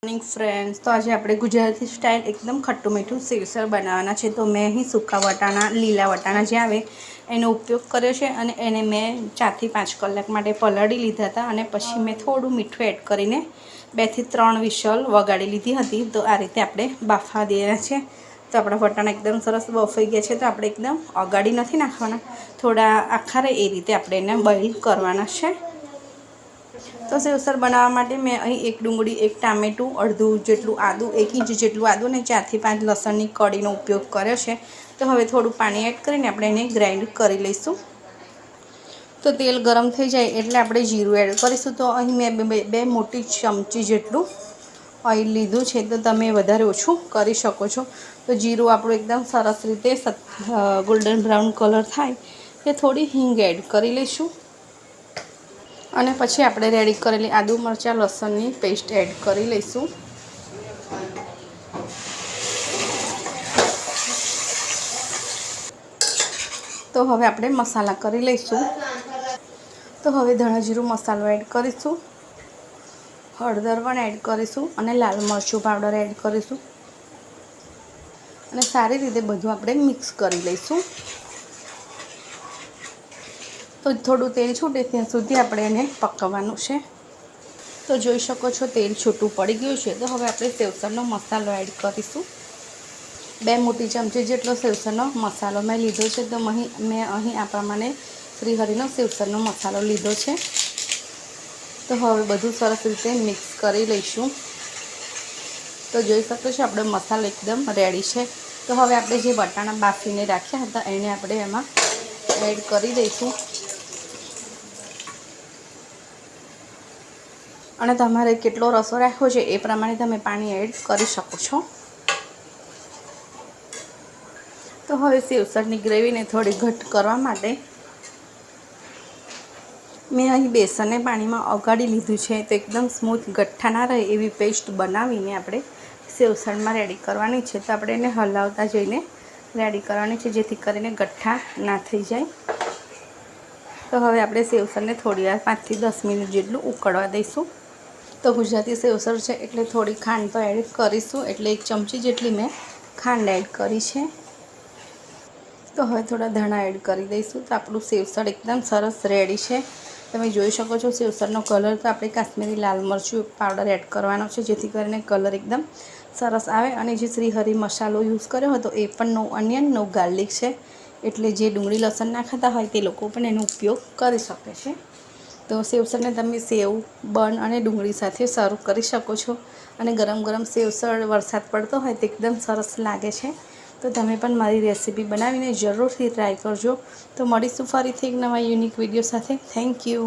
Morning friends. तो आज આપણે ગુજરાતી સ્ટાઇલ એકદમ ખટ્ટું મીઠું સેવસર બનાવવાના છે। તો મેં અહીં સૂકા વટાણા લીલા વટાણા જે આવે એનો ઉપયોગ કર્યો છે અને એને મેં 4 થી 5 કલાક માટે પલાળી લીધા હતા અને પછી મેં થોડું મીઠું એડ કરીને 2 થી 3 વિસલ વગાડી લીધી હતી। તો આ રીતે આપણે બાફા દેવાના છે। તો આપણા વટાણા એકદમ સરસ બફાઈ ગયા છે। તો આપણે એકદમ અગાડી નથી નાખવાના, થોડા આખા રહે એ રીતે આપણે એને બોઇલ કરવાના છે। तो सेवसर बनावा माटे मैं अहीं 1 डूंगળી 1 टामेटું अर्धું जेटલું आदू 1 इंच जेटલું आदू ने 4 થી 5 लसणनी कड़ीनो उपयोग कर्यो छे। तो हवे थोड़ुं पाणी एड करीने आपणे एने ग्राइंड करी लईशुं। तो तेल गरम थई जाय एटले आपणे जीरुं एड करीशुं। तो अहीं मैं बे मोटी चमची जेटલું ऑइल लीधुं छे। तो तमे वधारे ओछुं करी शको छो। तो जीरुं आपणुं एकदम सरस रीते गोल्डन ब्राउन कलर थाय ते थोड़ी हींग एड करी लईशुं અને પછી આપણે રેડી કરેલી આદુ મરચાં લસણની પેસ્ટ એડ કરી લઈશું। તો હવે આપણે મસાલા કરી લઈશું। તો હવે ધાણા જીરું મસાલો એડ કરીશું, હળદર પણ એડ કરીશું અને લાલ મરચું પાવડર એડ કરીશું અને સારી રીતે બધું આપણે મિક્સ કરી લઈશું। तो थोड़ू तेल छूटे ત્યાં સુધી આપણે એને પકાવવાનું છે। તો જોઈ શકો છો તેલ છૂટું પડી ગયું છે। તો હવે આપણે સેવસરનો મસાલો એડ કરીશું। 2 મોટી ચમચી જેટલો સેવસરનો મસાલો મેં લીધો છે। તો મેં અહીં આ પ્રમાણે શ્રીહરિનો સેવસરનો મસાલો લીધો છે। તો હવે બધું સરસ રીતે મિક્સ કરી લઈશું। તો જોઈ શકો છો આપણો મસાલો એકદમ રેડી છે। તો હવે આપણે જે વટાણા બાફીને રાખ્યા હતા એને આપણે એમાં એડ કરી દઈશું અને તમારે કેટલો રસો રાખવો છે એ પ્રમાણે તમે પાણી એડ કરી શકો છો। તો હવે સેવસરની ગ્રેવીને થોડી ઘટ કરવા માટે મેં અહીં બેસનને પાણીમાં ઓગાળી લીધું છે। તો એકદમ સ્મૂથ ગઠ્ઠા ના રહે એવી પેસ્ટ બનાવીને આપણે સેવસરમાં રેડી કરવાની છે। તો આપણે એને હલાવતા જઈને રેડી કરવાની છે જેથી કરીને ગઠ્ઠા ના થઈ જાય। તો હવે આપણે સેવસરને થોડીવાર 5 થી 10 મિનિટ જેટલું ઉકળવા દઈશું। तो गुजराती सेवसर है એટલે थोड़ी खांड तो एड करीशुं, એટલે 1 चमची जेटली मैं खांड एड करी है। तो हवे थोड़ा धाणा एड करी दईशुं। तो आपणुं सेवसर एकदम सरस रेडी है। तमे जोई शको छो सेवसरनो कलर तो आपणे काश्मीरी लाल मरचुं पाउडर एड करवानो छे जेथी करीने कलर एकदम सरस आवे। अने जे श्रीहरि मसालो यूज कर्यो हतो ए पण नो ऑनियन नो गार्लिक है, एटले जे डूंगળી लसण ना खाता होय ते लोको पण एनो उपयोग करी शके छे। तो सेवसर ने तमे सेव बन और डूंगળી साथे सर्व करी शको छो अने गरम गरम सेवसर वरसाद पड़तो होय तो एकदम सरस लागे छे। तो तमे पण मारी रेसिपी बनावीने जरूरथी ट्राय करजो। तो मळीशुं फरीथी एक नवा यूनिक विडियो साथे। Thank you.